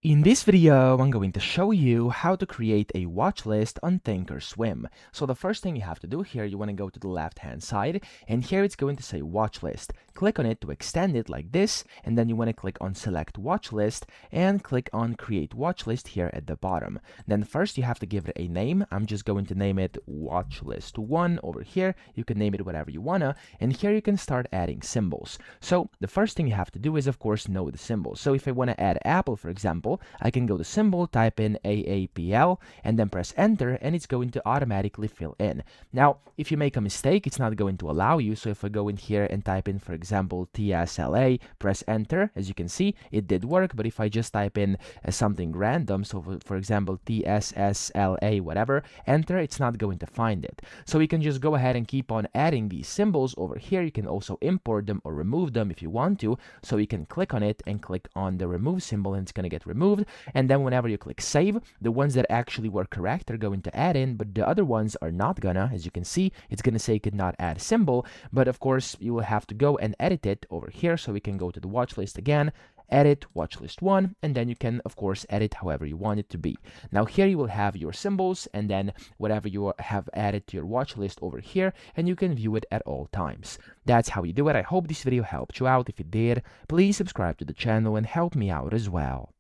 In this video, I'm going to show you how to create a watch list on ThinkorSwim. So the first thing you have to do here, you want to go to the left-hand side, and here it's going to say watch list. Click on it to extend it like this, and then you want to click on select watch list and click on create watch list here at the bottom. Then first you have to give it a name. I'm just going to name it Watchlist 1 over here. You can name it whatever you wanna, and here you can start adding symbols. So the first thing you have to do is, of course, know the symbols. So if I want to add Apple, for example, I can go to symbol, type in AAPL, and then press enter, and it's going to automatically fill in. Now, if you make a mistake, it's not going to allow you. So if I go in here and type in, for example, TSLA, press enter, as you can see, it did work. But if I just type in something random, so for example, TSSLA, whatever, enter, it's not going to find it. So you can just go ahead and keep on adding these symbols over here. You can also import them or remove them if you want to. So you can click on it and click on the remove symbol, and it's going to get removed. And then whenever you click save, the ones that actually were correct are going to add in, but the other ones are not gonna. As you can see, it's gonna say could not add symbol, but of course you will have to go and edit it over here. So we can go to the watch list again, edit watchlist 1, and then you can of course edit however you want it to be. Now here you will have your symbols and then whatever you have added to your watch list over here, and you can view it at all times. That's how you do it. I hope this video helped you out. If it did, please subscribe to the channel and help me out as well.